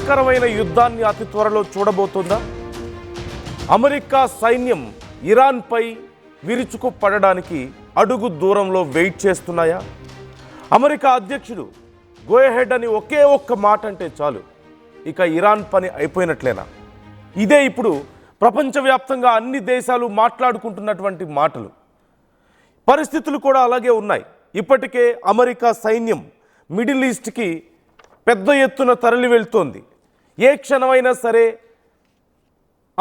భయంకరమైన యుద్ధాన్ని అతి త్వరలో చూడబోతోందా? అమెరికా సైన్యం ఇరాన్పై విరుచుకు పడడానికి అడుగు దూరంలో వెయిట్ చేస్తున్నాయా? అమెరికా అధ్యక్షుడు గో అహెడ్ అని ఒకే ఒక్క మాట అంటే చాలు, ఇక ఇరాన్ పని అయిపోయినట్లేనా? ఇదే ఇప్పుడు ప్రపంచవ్యాప్తంగా అన్ని దేశాలు మాట్లాడుకుంటున్నటువంటి మాటలు. పరిస్థితులు కూడా అలాగే ఉన్నాయి. ఇప్పటికే అమెరికా సైన్యం మిడిల్ ఈస్ట్కి పెద్ద ఎత్తున తరలి వెళ్తోంది. ఏ క్షణమైనా సరే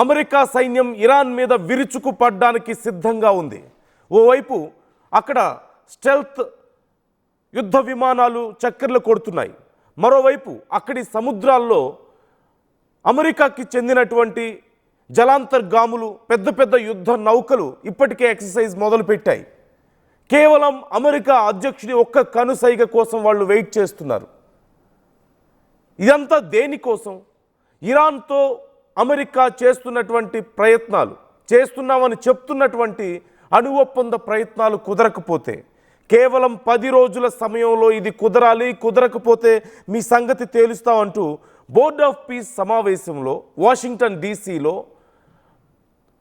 అమెరికా సైన్యం ఇరాన్ మీద విరుచుకు పడడానికి సిద్ధంగా ఉంది. ఓవైపు అక్కడ స్టెల్త్ యుద్ధ విమానాలు చక్కర్లు కొడుతున్నాయి. మరోవైపు అక్కడి సముద్రాల్లో అమెరికాకి చెందినటువంటి జలాంతర్గాములు, పెద్ద పెద్ద యుద్ధ నౌకలు ఇప్పటికే ఎక్సర్సైజ్ మొదలుపెట్టాయి. కేవలం అమెరికా అధ్యక్షుడి ఒక్క కనుసైగ కోసం వాళ్ళు వెయిట్ చేస్తున్నారు. ఇదంతా దేనికోసం? ఇరాన్తో అమెరికా చేస్తున్నటువంటి ప్రయత్నాలు, చేస్తున్నామని చెప్తున్నటువంటి అణు ఒప్పంద ప్రయత్నాలు కుదరకపోతే, కేవలం 10 రోజుల సమయంలో ఇది కుదరాలి, కుదరకపోతే మీ సంగతి తేలుస్తామంటూ బోర్డ్ ఆఫ్ పీస్ సమావేశంలో వాషింగ్టన్ డీసీలో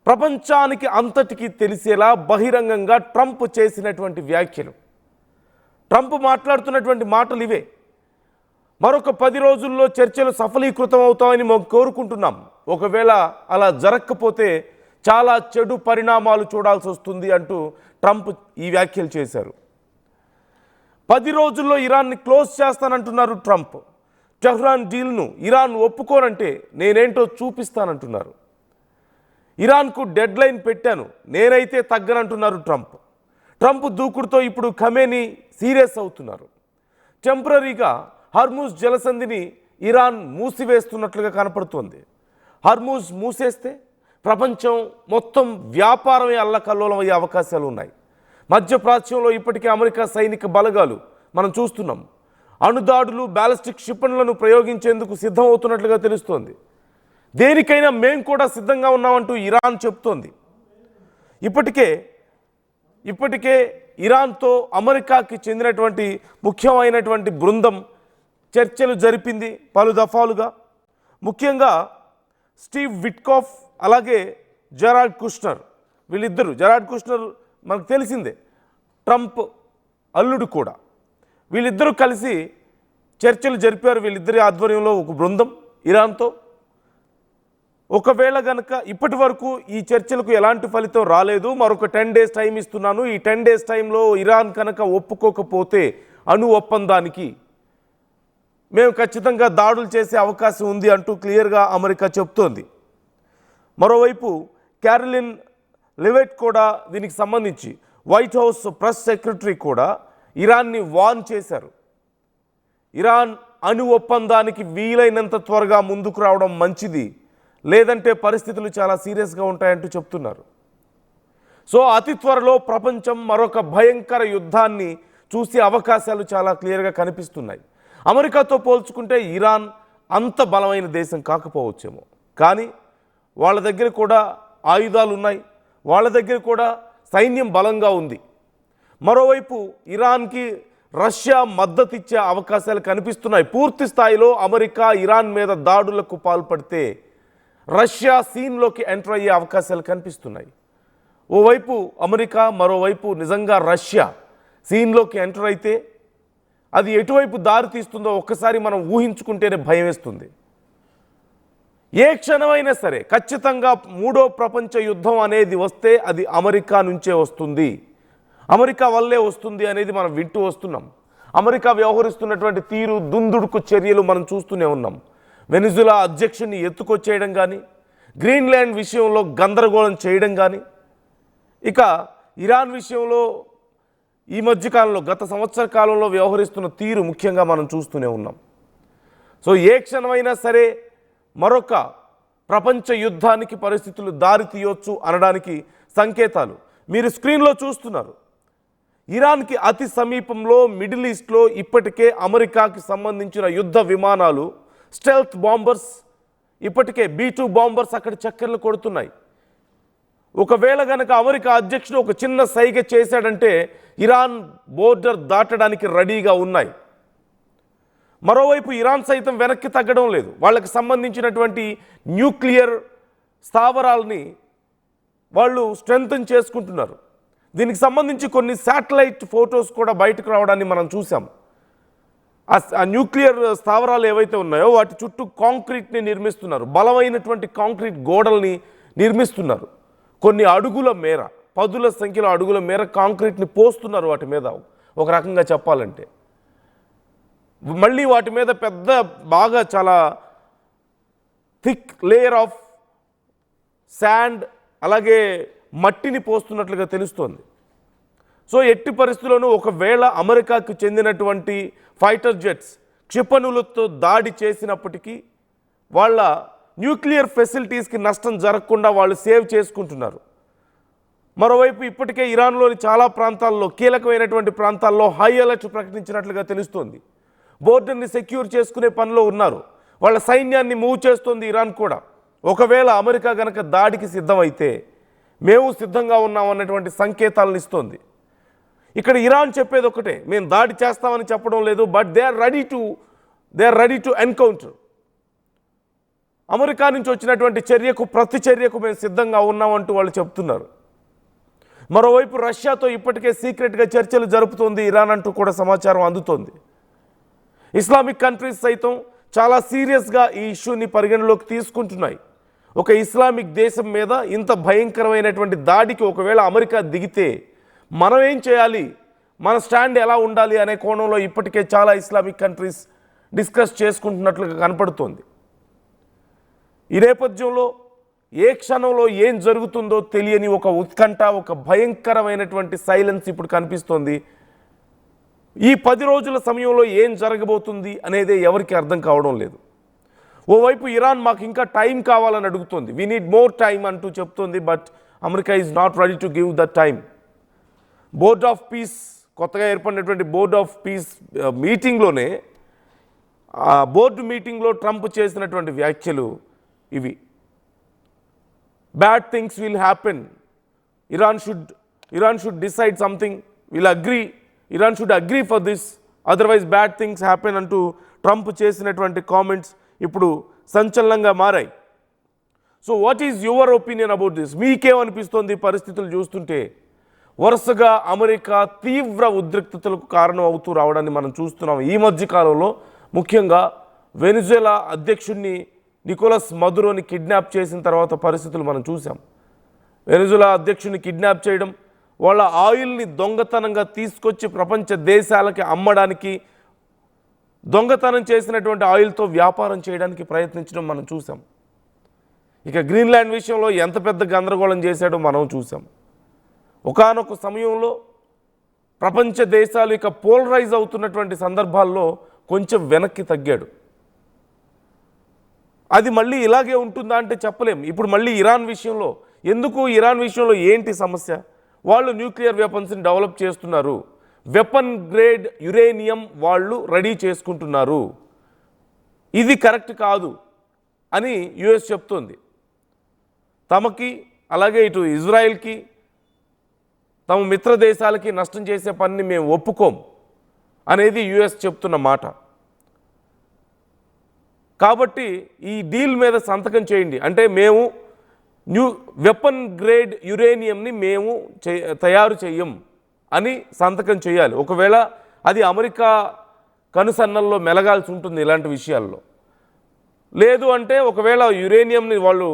ప్రపంచానికి అంతటికీ తెలిసేలా బహిరంగంగా ట్రంప్ చేసినటువంటి వ్యాఖ్యలు. ట్రంప్ మాట్లాడుతున్నటువంటి మాటలు ఇవే. మరొక 10 రోజుల్లో చర్చలు సఫలీకృతం అవుతామని మేము కోరుకుంటున్నాం. ఒకవేళ అలా జరగకపోతే చాలా చెడు పరిణామాలు చూడాల్సి వస్తుంది అంటూ ట్రంప్ ఈ వ్యాఖ్యలు చేశారు. 10 రోజుల్లో ఇరాన్ని క్లోజ్ చేస్తానంటున్నారు ట్రంప్. టెహ్రాన్ డీల్ను ఇరాన్ ఒప్పుకోనంటే నేనేంటో చూపిస్తానంటున్నారు. ఇరాన్కు డెడ్ లైన్ పెట్టాను, నేనైతే తగ్గనంటున్నారు ట్రంప్. ట్రంప్ దూకుడుతో ఇప్పుడు ఖమేనీ సీరియస్ అవుతున్నారు. టెంపరీగా హర్మూజ్ జలసంధిని ఇరాన్ మూసివేస్తున్నట్లుగా కనపడుతోంది. హర్మూజ్ మూసేస్తే ప్రపంచం మొత్తం వ్యాపారమే అల్లకల్లోలం అయ్యే అవకాశాలు ఉన్నాయి. మధ్యప్రాచ్యంలో ఇప్పటికే అమెరికా సైనిక బలగాలు మనం చూస్తున్నాం. అణుదాడులు, బ్యాలిస్టిక్ క్షిపణులను ప్రయోగించేందుకు సిద్ధమవుతున్నట్లుగా తెలుస్తోంది. దేనికైనా మేము కూడా సిద్ధంగా ఉన్నామంటూ ఇరాన్ చెప్తోంది. ఇప్పటికే ఇరాన్తో అమెరికాకి చెందినటువంటి ముఖ్యమైనటువంటి బృందం చర్చలు జరిపింది పలు దఫాలుగా. ముఖ్యంగా స్టీవ్ విట్కాఫ్ అలాగే జెరార్డ్ కుష్నర్, వీళ్ళిద్దరూ, జెరార్డ్ కుష్నర్ మనకు తెలిసిందే, ట్రంప్ అల్లుడు కూడా, వీళ్ళిద్దరూ కలిసి చర్చలు జరిపారు. వీళ్ళిద్దరి ఆధ్వర్యంలో ఒక బృందం ఇరాన్తో. ఒకవేళ గనక ఇప్పటి వరకు ఈ చర్చలకు ఎలాంటి ఫలితం రాలేదు, మరొక 10 డేస్ టైం ఇస్తున్నాను, ఈ 10 డేస్ టైంలో ఇరాన్ కనుక ఒప్పుకోకపోతే అణు ఒప్పందానికి మేము ఖచ్చితంగా దాడులు చేసే అవకాశం ఉంది అంటూ క్లియర్గా అమెరికా చెప్తోంది. మరోవైపు క్యారోలిన్ లెవిట్ కూడా దీనికి సంబంధించి వైట్ హౌస్ ప్రెస్ సెక్రటరీ కూడా ఇరాన్ని వార్న్ చేశారు. ఇరాన్ అణు ఒప్పందానికి వీలైనంత త్వరగా ముందుకు రావడం మంచిది, లేదంటే పరిస్థితులు చాలా సీరియస్గా ఉంటాయంటూ చెప్తున్నారు. సో అతి త్వరలో ప్రపంచం మరొక భయంకర యుద్ధాన్ని చూసే అవకాశాలు చాలా క్లియర్గా కనిపిస్తున్నాయి. అమెరికాతో పోల్చుకుంటే ఇరాన్ అంత బలమైన దేశం కాకపోవచ్చేమో, కానీ వాళ్ళ దగ్గర కూడా ఆయుధాలు ఉన్నాయి, వాళ్ళ దగ్గర కూడా సైన్యం బలంగా ఉంది. మరోవైపు ఇరాన్కి రష్యా మద్దతు ఇచ్చే అవకాశాలు కనిపిస్తున్నాయి. పూర్తి స్థాయిలో అమెరికా ఇరాన్ మీద దాడులకు పాల్పడితే రష్యా సీన్లోకి ఎంటర్ అయ్యే అవకాశాలు కనిపిస్తున్నాయి. ఓవైపు అమెరికా, మరోవైపు నిజంగా రష్యా సీన్లోకి ఎంటర్ అయితే అది ఎటువైపు దారి తీస్తుందో ఒక్కసారి మనం ఊహించుకుంటేనే భయం వేస్తుంది. ఏ క్షణమైనా సరే ఖచ్చితంగా 3వ ప్రపంచ యుద్ధం అనేది వస్తే అది అమెరికా నుంచే వస్తుంది, అమెరికా వల్లే వస్తుంది అనేది మనం వింటూ వస్తున్నాం. అమెరికా వ్యవహరిస్తున్నటువంటి తీరు, దుందుడుకు చర్యలు మనం చూస్తూనే ఉన్నాం. వెనిజులా అధ్యక్షుడిని ఎత్తుకొచ్చేయడం కానీ, గ్రీన్లాండ్ విషయంలో గందరగోళం చేయడం కానీ, ఇక ఇరాన్ విషయంలో ఈ మధ్యకాలంలో గత సంవత్సర కాలంలో వ్యవహరిస్తున్న తీరు ముఖ్యంగా మనం చూస్తూనే ఉన్నాం. సో ఏ క్షణమైనా సరే మరొక ప్రపంచ యుద్ధానికి పరిస్థితులు దారి తీయొచ్చు అనడానికి సంకేతాలు మీరు స్క్రీన్లో చూస్తున్నారు. ఇరాన్కి అతి సమీపంలో మిడిల్ ఈస్ట్లో ఇప్పటికే అమెరికాకి సంబంధించిన యుద్ధ విమానాలు, స్టెల్త్ బాంబర్స్, ఇప్పటికే B-2 బాంబర్స్ అక్కడ చక్కర్లు కొడుతున్నాయి. ఒకవేళ గనక అమెరికా అధ్యక్షుడు ఒక చిన్న సైగ చేశాడంటే ఇరాన్ బోర్డర్ దాటడానికి రెడీగా ఉన్నాయి. మరోవైపు ఇరాన్ సైతం వెనక్కి తగ్గడం లేదు. వాళ్ళకి సంబంధించినటువంటి న్యూక్లియర్ స్థావరాలని వాళ్ళు స్ట్రెంగ్తన్ చేసుకుంటున్నారు. దీనికి సంబంధించి కొన్ని శాటిలైట్ ఫొటోస్ కూడా బయటకు రావడాన్ని మనం చూసాం. ఆ న్యూక్లియర్ స్థావరాలు ఏవైతే ఉన్నాయో వాటి చుట్టూ కాంక్రీట్ని నిర్మిస్తున్నారు, బలమైనటువంటి కాంక్రీట్ గోడల్ని నిర్మిస్తున్నారు. కొన్ని అడుగుల మేర, పదుల సంఖ్యలో అడుగుల మేర కాంక్రీట్ని పోస్తున్నారు వాటి మీద. ఒక రకంగా చెప్పాలంటే మళ్ళీ వాటి మీద పెద్ద బాగా చాలా థిక్ లేయర్ ఆఫ్ శాండ్ అలాగే మట్టిని పోస్తున్నట్లుగా తెలుస్తోంది. సో ఎట్టి పరిస్థితుల్లోనూ ఒకవేళ అమెరికాకు చెందినటువంటి ఫైటర్ జెట్స్ క్షిపణులతో దాడి చేసినప్పటికీ వాళ్ళ న్యూక్లియర్ ఫెసిలిటీస్కి నష్టం జరగకుండా వాళ్ళు సేవ్ చేసుకుంటున్నారు. మరోవైపు ఇప్పటికే ఇరాన్లోని చాలా ప్రాంతాల్లో, కీలకమైనటువంటి ప్రాంతాల్లో హై అలర్ట్ ప్రకటించినట్లుగా తెలుస్తోంది. బోర్డర్ని సెక్యూర్ చేసుకునే పనిలో ఉన్నారు. వాళ్ళ సైన్యాన్ని మూవ్ చేస్తోంది ఇరాన్ కూడా. ఒకవేళ అమెరికా కనుక దాడికి సిద్ధమైతే మేము సిద్ధంగా ఉన్నామన్నటువంటి సంకేతాలను ఇస్తోంది. ఇక్కడ ఇరాన్ చెప్పేది ఒకటే, మేము దాడి చేస్తామని చెప్పడం లేదు, but they are ready to encounter. America నుంచి వచ్చినటువంటి ప్రతి చర్యకు మేము సిద్ధంగా ఉన్నామంటూ వాళ్ళు చెప్తున్నారు. మరోవైపు రష్యాతో ఇప్పటికే సీక్రెట్గా చర్చలు జరుపుతోంది ఇరాన్ అంటూ కూడా సమాచారం అందుతోంది. ఇస్లామిక్ కంట్రీస్ సైతం చాలా సీరియస్గా ఈ ఇష్యూని పరిగణలోకి తీసుకుంటున్నాయి. ఒక ఇస్లామిక్ దేశం మీద ఇంత భయంకరమైనటువంటి దాడికి ఒకవేళ అమెరికా దిగితే మనం ఏం చేయాలి, మన స్టాండ్ ఎలా ఉండాలి అనే కోణంలో ఇప్పటికే చాలా ఇస్లామిక్ కంట్రీస్ డిస్కస్ చేసుకుంటున్నట్లుగా కనపడుతోంది. ఈ నేపథ్యంలో ఏ క్షణంలో ఏం జరుగుతుందో తెలియని ఒక ఉత్కంఠ, ఒక భయంకరమైనటువంటి సైలెన్స్ ఇప్పుడు కనిపిస్తోంది. ఈ 10 రోజుల సమయంలో ఏం జరగబోతుంది అనేది ఎవరికి అర్థం కావడం లేదు. ఓవైపు ఇరాన్ మాకు ఇంకా టైం కావాలని అడుగుతుంది, వీ నీడ్ మోర్ టైం అంటూ చెప్తోంది. But America is not ready to give the time. Board of peace, కొత్తగా ఏర్పడినటువంటి బోర్డ్ ఆఫ్ పీస్ మీటింగ్లోనే, బోర్డు మీటింగ్లో ట్రంప్ చేసినటువంటి వ్యాఖ్యలు ఇవి. Bad things will happen, Iran should decide something, Iran should agree for this, otherwise bad things happen అంటూ Trump చేసినటువంటి comments ఇప్పుడు సంచలనంగా మారాయి. So what is your opinion about this? మీకేమనిపిస్తోంది పరిస్థితులు చూస్తుంటే? వరుసగా అమెరికా తీవ్ర ఉద్రిక్తతలకు కారణం అవుతూ రావడాన్ని మనం చూస్తున్నాం. ఈ మధ్య కాలంలో ముఖ్యంగా వెనిజులా అధ్యక్షుడిని నికోలస్ మదురోని కిడ్నాప్ చేసిన తర్వాత పరిస్థితులు మనం చూసాం. వెనిజులా అధ్యక్షుడిని కిడ్నాప్ చేయడం, వాళ్ళ ఆయిల్ని దొంగతనంగా తీసుకొచ్చి ప్రపంచ దేశాలకి అమ్మడానికి, దొంగతనం చేసినటువంటి ఆయిల్తో వ్యాపారం చేయడానికి ప్రయత్నించడం మనం చూసాం. ఇక గ్రీన్లాండ్ విషయంలో ఎంత పెద్ద గందరగోళం చేశాడో మనం చూసాం. ఒకానొక సమయంలో ప్రపంచ దేశాలు ఇక పోలరైజ్ అవుతున్నటువంటి సందర్భాల్లో కొంచెం వెనక్కి తగ్గాడు. అది మళ్ళీ ఇలాగే ఉంటుందా అంటే చెప్పలేం. ఇప్పుడు మళ్ళీ ఇరాన్ విషయంలో ఇరాన్ విషయంలో ఏంటి సమస్య? వాళ్ళు న్యూక్లియర్ వెపన్స్ని డెవలప్ చేస్తున్నారు, వెపన్ గ్రేడ్ యురేనియం వాళ్ళు రెడీ చేసుకుంటున్నారు. ఇది కరెక్ట్ కాదు అని యుఎస్ చెప్తోంది. తమకి అలాగే ఇటు ఇజ్రాయెల్కి, తమ మిత్ర దేశాలకి నష్టం చేసే పనిని మేము ఒప్పుకోం అనేది యుఎస్ చెప్తున్న మాట. కాబట్టి ఈ డీల్ మీద సంతకం చేయండి అంటే మేము వెపన్ గ్రేడ్ యురేనియంని మేము తయారు చేయం అని సంతకం చేయాలి. ఒకవేళ అది అమెరికా కనుసన్నల్లో మెలగాల్సి ఉంటుంది ఇలాంటి విషయాల్లో. లేదు అంటే ఒకవేళ యురేనియంని వాళ్ళు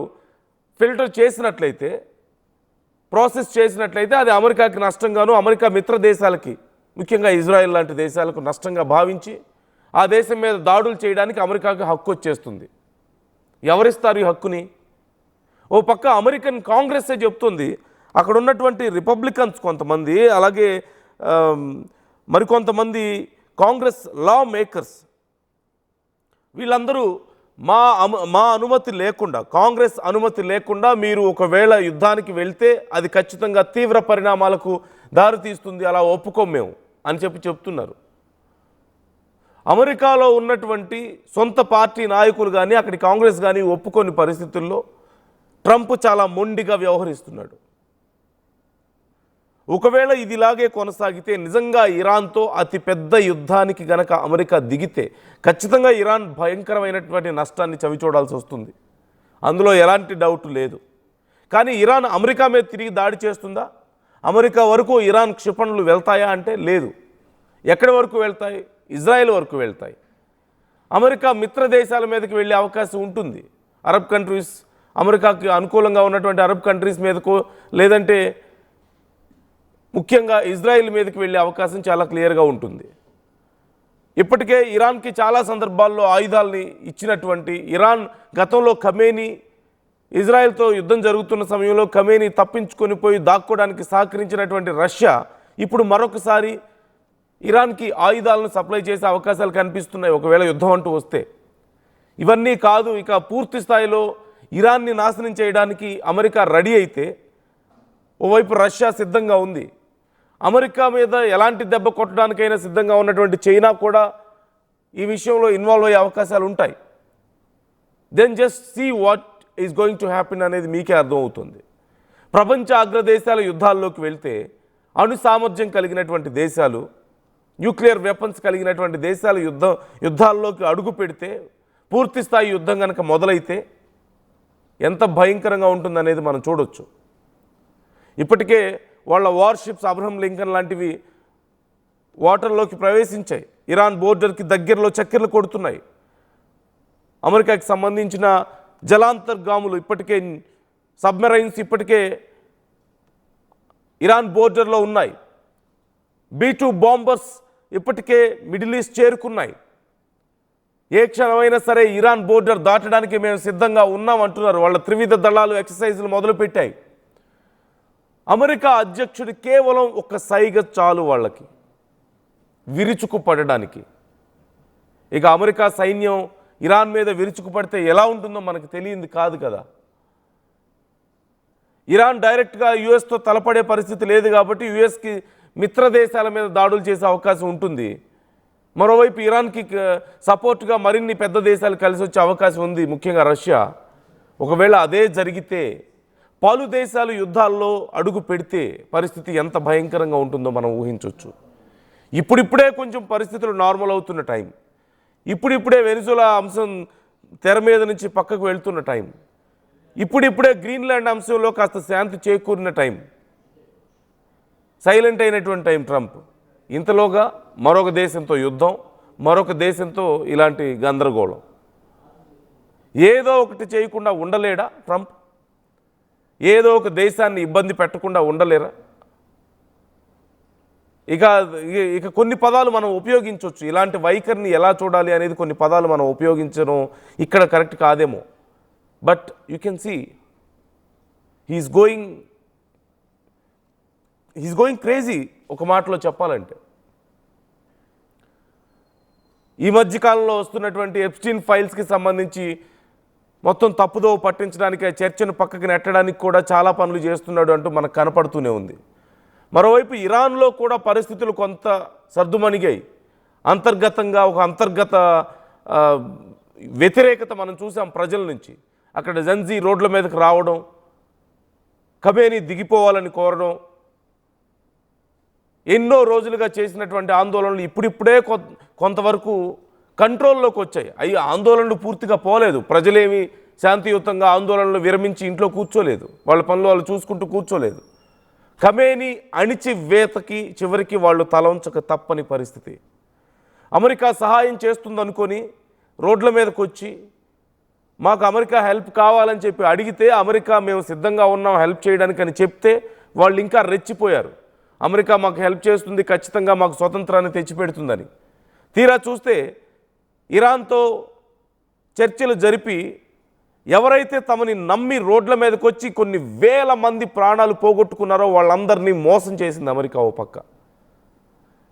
ఫిల్టర్ చేసినట్లయితే, ప్రాసెస్ చేసినట్లయితే అది అమెరికాకి నష్టంగాను, అమెరికా మిత్ర దేశాలకి, ముఖ్యంగా ఇజ్రాయెల్ లాంటి దేశాలకు నష్టంగా భావించి ఆ దేశం మీద దాడులు చేయడానికి అమెరికాకి హక్కు వచ్చేస్తుంది. ఎవరిస్తారు ఈ హక్కుని? ఓ పక్క అమెరికన్ కాంగ్రెస్సే చెప్తుంది, అక్కడ ఉన్నటువంటి రిపబ్లికన్స్ కొంతమంది, అలాగే మరికొంతమంది కాంగ్రెస్ లా మేకర్స్, వీళ్ళందరూ మా అనుమతి లేకుండా, కాంగ్రెస్ అనుమతి లేకుండా మీరు ఒకవేళ యుద్ధానికి వెళ్తే అది ఖచ్చితంగా తీవ్ర పరిణామాలకు దారితీస్తుంది, అలా ఒప్పుకోం మేము అని చెప్తున్నారు. అమెరికాలో ఉన్నటువంటి సొంత పార్టీ నాయకులు కానీ అక్కడి కాంగ్రెస్ కానీ ఒప్పుకోని పరిస్థితుల్లో ట్రంప్ చాలా మొండిగా వ్యవహరిస్తున్నాడు. ఒకవేళ ఇది ఇలాగే కొనసాగితే నిజంగా ఇరాన్తో అతిపెద్ద యుద్ధానికి గనక అమెరికా దిగితే ఖచ్చితంగా ఇరాన్ భయంకరమైనటువంటి నష్టాన్ని చవిచూడాల్సి వస్తుంది. అందులో ఎలాంటి డౌట్ లేదు. కానీ ఇరాన్ అమెరికా మీద తిరిగి దాడి చేస్తుందా? అమెరికా వరకు ఇరాన్ క్షిపణులు వెళ్తాయా అంటే లేదు. ఎక్కడి వరకు వెళ్తాయి? ఇజ్రాయెల్ వరకు వెళ్తాయి. అమెరికా మిత్ర దేశాల మీదకి వెళ్ళే అవకాశం ఉంటుంది. అరబ్ కంట్రీస్, అమెరికాకి అనుకూలంగా ఉన్నటువంటి అరబ్ కంట్రీస్ మీదకు, లేదంటే ముఖ్యంగా ఇజ్రాయెల్ మీదకి వెళ్ళే అవకాశం చాలా క్లియర్గా ఉంటుంది. ఇప్పటికే ఇరాన్కి చాలా సందర్భాల్లో ఆయుధాలని ఇచ్చినటువంటి ఇరాన్, గతంలో ఖమేనీ ఇజ్రాయెల్తో యుద్ధం జరుగుతున్న సమయంలో ఖమేనీ తప్పించుకొని పోయి దాక్కోవడానికి సహకరించినటువంటి రష్యా ఇప్పుడు మరొకసారి ఇరాన్కి ఆయుధాలను సప్లై చేసే అవకాశాలు కనిపిస్తున్నాయి ఒకవేళ యుద్ధం అంటూ వస్తే. ఇవన్నీ కాదు, ఇక పూర్తి స్థాయిలో ఇరాన్ని నాశనం చేయడానికి అమెరికా రెడీ అయితే ఓవైపు రష్యా సిద్ధంగా ఉంది. అమెరికా మీద ఎలాంటి దెబ్బ కొట్టడానికైనా సిద్ధంగా ఉన్నటువంటి చైనా కూడా ఈ విషయంలో ఇన్వాల్వ్ అయ్యే అవకాశాలు ఉంటాయి. Then just see what is going to happen అనేది మీకే అర్థమవుతుంది. ప్రపంచ అగ్రదేశాల యుద్ధాల్లోకి వెళ్తే అణు సామర్థ్యం కలిగినటువంటి దేశాలు, న్యూక్లియర్ వెపన్స్ కలిగినటువంటి దేశాల యుద్ధాల్లోకి అడుగు పెడితే, పూర్తి స్థాయి యుద్ధం కనుక మొదలైతే ఎంత భయంకరంగా ఉంటుందనేది మనం చూడొచ్చు. ఇప్పటికే వాళ్ళ వార్షిప్స్ అబ్రహం లింకన్ లాంటివి వాటర్లోకి ప్రవేశించాయి. ఇరాన్ బోర్డర్కి దగ్గరలో చక్కెర్లు కొడుతున్నాయి. అమెరికాకి సంబంధించిన జలాంతర్గాములు ఇప్పటికే, సబ్మెరైన్స్ ఇప్పటికే ఇరాన్ బోర్డర్లో ఉన్నాయి. B-2 బాంబర్స్ ఇప్పటికే మిడిల్ ఈస్ట్ చేరుకున్నాయి. ఏ క్షణమైనా సరే ఇరాన్ బోర్డర్ దాటడానికి మేము సిద్ధంగా ఉన్నాం అంటున్నారు. వాళ్ళ త్రివిధ దళాలు ఎక్సర్సైజులు మొదలుపెట్టాయి. అమెరికా అధ్యక్షుడు కేవలం ఒక సైగ చాలు వాళ్ళకి విరుచుకు పడడానికి. ఇక అమెరికా సైన్యం ఇరాన్ మీద విరుచుకు పడితే ఎలా ఉంటుందో మనకు తెలియంది కాదు కదా. ఇరాన్ డైరెక్ట్గా యుఎస్తో తలపడే పరిస్థితి లేదు కాబట్టి యుఎస్కి మిత్ర దేశాల మీద దాడులు చేసే అవకాశం ఉంటుంది. మరోవైపు ఇరాన్కి సపోర్ట్గా మరిన్ని పెద్ద దేశాలు కలిసి వచ్చే అవకాశం ఉంది, ముఖ్యంగా రష్యా. ఒకవేళ అదే జరిగితే పలు దేశాలు యుద్ధాల్లో అడుగు పెడితే పరిస్థితి ఎంత భయంకరంగా ఉంటుందో మనం ఊహించవచ్చు. ఇప్పుడిప్పుడే కొంచెం పరిస్థితులు నార్మల్ అవుతున్న టైం, ఇప్పుడిప్పుడే వెనిజులా అంశం తెర మీద నుంచి పక్కకు వెళ్తున్న టైం, ఇప్పుడిప్పుడే గ్రీన్లాండ్ అంశంలో కాస్త శాంతి చేకూరిన టైం, సైలెంట్ అయినటువంటి టైం ట్రంప్. ఇంతలోగా మరొక దేశంతో యుద్ధం, మరొక దేశంతో ఇలాంటి గందరగోళం. ఏదో ఒకటి చేయకుండా ఉండలేడా ట్రంప్? ఏదో ఒక దేశాన్ని ఇబ్బంది పెట్టకుండా ఉండలేరా? ఇక కొన్ని పదాలు మనం ఉపయోగించవచ్చు. ఇలాంటి వైఖరిని ఎలా చూడాలి అనేది కొన్ని పదాలు మనం ఉపయోగించడం ఇక్కడ కరెక్ట్ కాదేమో. But you can see he's going crazy ఒక మాటలో చెప్పాలంటే. ఈ మధ్యకాలంలో వస్తున్నటువంటి ఎప్స్టీన్ ఫైల్స్కి సంబంధించి మొత్తం తప్పుదోవ పట్టించడానికి, చర్చను పక్కకి నెట్టడానికి కూడా చాలా పనులు చేస్తున్నాడు అంటూ మనకు కనపడుతూనే ఉంది. మరోవైపు ఇరాన్లో కూడా పరిస్థితులు కొంత సర్దుమణిగాయి. అంతర్గతంగా ఒక అంతర్గత వ్యతిరేకత మనం చూసాం ప్రజల నుంచి. అక్కడ జంజీ రోడ్ల మీదకి రావడం, ఖమేనీ దిగిపోవాలని కోరడం, ఎన్నో రోజులుగా చేసినటువంటి ఆందోళనలు ఇప్పుడిప్పుడే కొంతవరకు కంట్రోల్లోకి వచ్చాయి. అవి ఆందోళనలు పూర్తిగా పోలేదు. ప్రజలేమి శాంతియుతంగా ఆందోళనలు విరమించి ఇంట్లో కూర్చోలేదు, వాళ్ళ పనులు వాళ్ళు చూసుకుంటూ కూర్చోలేదు. ఖమేనీ అణిచివేతకి చివరికి వాళ్ళు తలంచక తప్పని పరిస్థితి. అమెరికా సహాయం చేస్తుందనుకొని రోడ్ల మీదకి వచ్చి మాకు అమెరికా హెల్ప్ కావాలని చెప్పి అడిగితే, అమెరికా మేము సిద్ధంగా ఉన్నాం హెల్ప్ చేయడానికి అని చెప్తే వాళ్ళు ఇంకా రెచ్చిపోయారు. అమెరికా మాకు హెల్ప్ చేస్తుంది, ఖచ్చితంగా మాకు స్వతంత్రాన్ని తెచ్చిపెడుతుందని. తీరా చూస్తే ఇరాన్తో చర్చలు జరిపి ఎవరైతే తమని నమ్మి రోడ్ల మీదకి వచ్చి కొన్ని వేల మంది ప్రాణాలు పోగొట్టుకున్నారో వాళ్ళందరినీ మోసం చేసింది అమెరికా. ఓ పక్క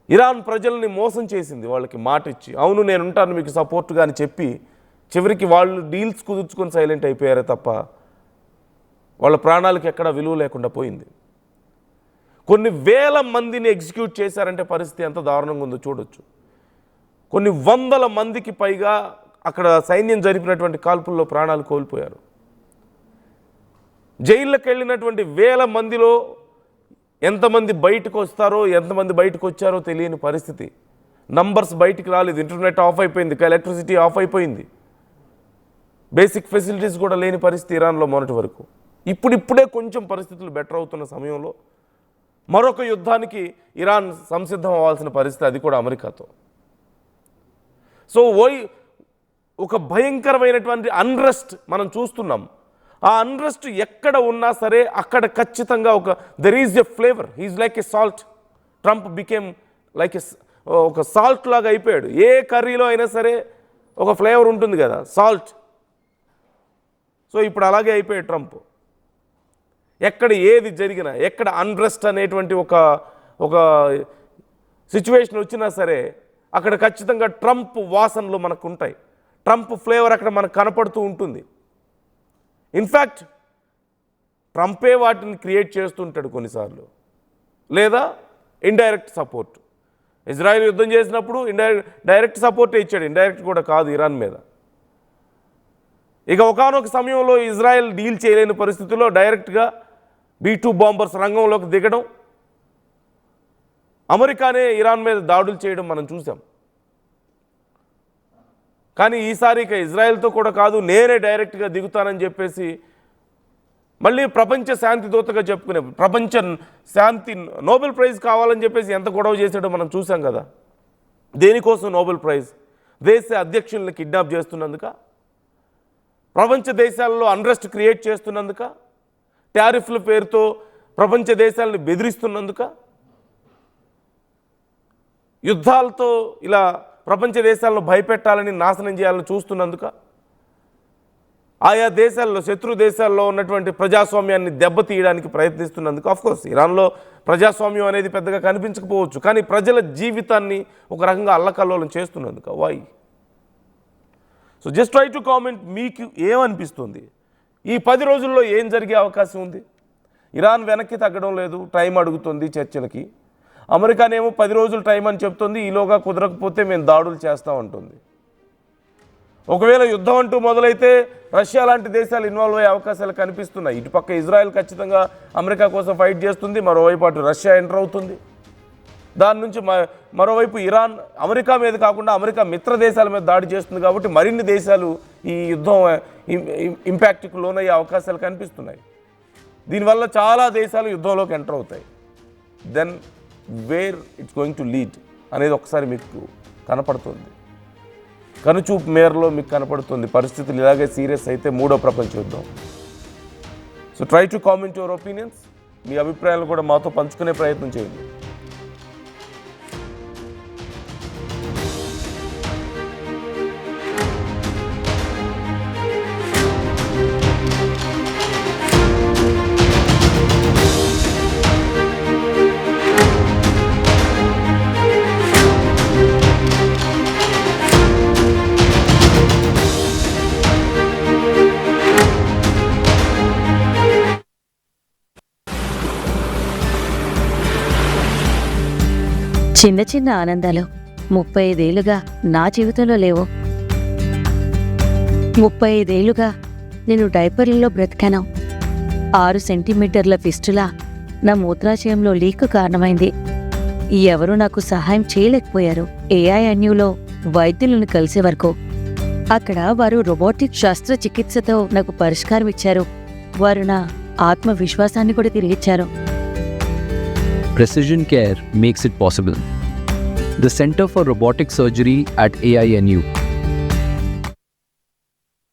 ఇరాన్ ప్రజల్ని మోసం చేసింది, వాళ్ళకి మాట ఇచ్చి అవును నేను ఉంటాను మీకు సపోర్ట్గా అని చెప్పి చివరికి వాళ్ళు డీల్స్ కుదుర్చుకొని సైలెంట్ అయిపోయారే తప్ప వాళ్ళ ప్రాణాలకు ఎక్కడా విలువ లేకుండా పోయింది. కొన్ని వేల మందిని ఎగ్జిక్యూట్ చేశారంటే పరిస్థితి ఎంత దారుణంగా ఉందో చూడొచ్చు. కొన్ని వందల మందికి పైగా అక్కడ సైన్యం జరిపినటువంటి కాల్పుల్లో ప్రాణాలు కోల్పోయారు. జైళ్ళకి వెళ్ళినటువంటి వేల మందిలో ఎంతమంది బయటకు వస్తారో ఎంతమంది బయటకు వచ్చారో తెలియని పరిస్థితి. నంబర్స్ బయటికి రాలేదు, ఇంటర్నెట్ ఆఫ్ అయిపోయింది, ఎలక్ట్రిసిటీ ఆఫ్ అయిపోయింది, బేసిక్ ఫెసిలిటీస్ కూడా లేని పరిస్థితి ఇరాన్లో మొన్నటి వరకు. ఇప్పుడిప్పుడే కొంచెం పరిస్థితులు బెటర్ అవుతున్న సమయంలో మరొక యుద్ధానికి ఇరాన్ సంసిద్ధం అవ్వాల్సిన పరిస్థితి, అది కూడా అమెరికాతో. సో ఒక భయంకరమైనటువంటి అన్రెస్ట్ మనం చూస్తున్నాం. ఆ అన్రెస్ట్ ఎక్కడ ఉన్నా సరే అక్కడ ఖచ్చితంగా there is a flavour. He's like a salt. Trump became like ఒక సాల్ట్ లాగా అయిపోయాడు. ఏ కర్రీలో అయినా సరే ఒక ఫ్లేవర్ ఉంటుంది కదా, సాల్ట్. సో ఇప్పుడు అలాగే అయిపోయాడు ట్రంప్. ఎక్కడ ఏది జరిగినా, ఎక్కడ అన్రెస్ట్ అనేటువంటి ఒక సిచ్యువేషన్ వచ్చినా సరే అక్కడ ఖచ్చితంగా ట్రంప్ వాసనలు మనకు ఉంటాయి, ట్రంప్ ఫ్లేవర్ అక్కడ మనకు కనపడుతూ ఉంటుంది. ఇన్ఫ్యాక్ట్ ట్రంపే వాటిని క్రియేట్ చేస్తుంటాడు కొన్నిసార్లు, లేదా ఇండైరెక్ట్ సపోర్ట్. ఇజ్రాయెల్ యుద్ధం చేసినప్పుడు డైరెక్ట్ సపోర్టే ఇచ్చాడు, ఇండైరెక్ట్ కూడా కాదు ఇరాన్ మీద. ఇక ఒకానొక సమయంలో ఇజ్రాయెల్ డీల్ చేయలేని పరిస్థితుల్లో డైరెక్ట్గా B-2 బాంబర్స్ రంగంలోకి దిగడం, అమెరికానే ఇరాన్ మీద దాడులు చేయడం మనం చూసాం. కానీ ఈసారి ఇక ఇజ్రాయెల్తో కూడా కాదు, నేనే డైరెక్ట్గా దిగుతానని చెప్పేసి మళ్ళీ ప్రపంచ శాంతి దూతగా చెప్పుకునే, ప్రపంచ శాంతి నోబెల్ ప్రైజ్ కావాలని చెప్పేసి ఎంత గొడవ చేసాడో మనం చూసాం కదా. దేనికోసం నోబెల్ ప్రైజ్? దేశ అధ్యక్షుల్ని కిడ్నాప్ చేస్తున్నందుక, ప్రపంచ దేశాల్లో అన్రెస్ట్ క్రియేట్ చేస్తున్నందుక, టారిఫ్ల పేరుతో ప్రపంచ దేశాలను బెదిరిస్తున్నందుక, యుద్ధాలతో ఇలా ప్రపంచ దేశాలను భయపెట్టాలని, నాశనం చేయాలని చూస్తున్నందుక, ఆయా దేశాల్లో, శత్రు దేశాల్లో ఉన్నటువంటి ప్రజాస్వామ్యాన్ని దెబ్బతీయడానికి ప్రయత్నిస్తున్నందుకు. ఆఫ్కోర్స్ ఇరాన్లో ప్రజాస్వామ్యం అనేది పెద్దగా కనిపించకపోవచ్చు, కానీ ప్రజల జీవితాన్ని ఒక రకంగా అల్లకల్లోలం చేస్తున్నందుకు. Why? So just try to comment. మీకు ఏమనిపిస్తుంది? ఈ 10 రోజుల్లో ఏం జరిగే అవకాశం ఉంది? ఇరాన్ వెనక్కి తగ్గడం లేదు, టైం అడుగుతుంది చర్చలకి. అమెరికానేమో 10 రోజులు టైం అని చెప్తుంది, ఈలోగా కుదరకపోతే మేము దాడులు చేస్తామంటుంది. ఒకవేళ యుద్ధం అంటూ మొదలైతే రష్యా లాంటి దేశాలు ఇన్వాల్వ్ అయ్యే అవకాశాలు కనిపిస్తున్నాయి. ఇటుపక్క ఇజ్రాయెల్ ఖచ్చితంగా అమెరికా కోసం ఫైట్ చేస్తుంది, మరోవైపు అటు రష్యా ఎంటర్ అవుతుంది. దాని నుంచి మరోవైపు ఇరాన్ అమెరికా మీద కాకుండా అమెరికా మిత్ర దేశాల మీద దాడి చేస్తుంది. కాబట్టి మరిన్ని దేశాలు ఈ యుద్ధం ఇంపాక్ట్కు లోనయ్యే అవకాశాలు కనిపిస్తున్నాయి. దీనివల్ల చాలా దేశాలు యుద్ధంలోకి ఎంటర్ అవుతాయి. Then where it's going to lead అనేది ఒకసారి మీకు కనపడుతుంది, కనుచూపు మేరలో మీకు కనపడుతుంది. పరిస్థితులు ఇలాగే సీరియస్ అయితే 3వ ప్రపంచ యుద్ధం. So try to comment your opinions. మీ అభిప్రాయాలు కూడా మాతో పంచుకునే ప్రయత్నం చేయండి. చిన్న చిన్న ఆనందాలు 35 ఏళ్లుగా నా జీవితంలో లేవు. 35 ఏళ్లుగా నేను డైపర్లలో బ్రతికాను. 6 సెంటీమీటర్ల ఫిస్టులా నా మూత్రాశయంలో లీక్ కారణమైంది. ఎవరూ నాకు సహాయం చేయలేకపోయారు. AINUలో వైద్యులను కలిసే వరకు. అక్కడ వారు రోబోటిక్ శస్త్రచికిత్సతో నాకు పరిష్కారం ఇచ్చారు. వారు నా ఆత్మవిశ్వాసాన్ని కూడా తిరిగిచ్చారు. Precision care makes it possible. The Center for Robotic Surgery at AINU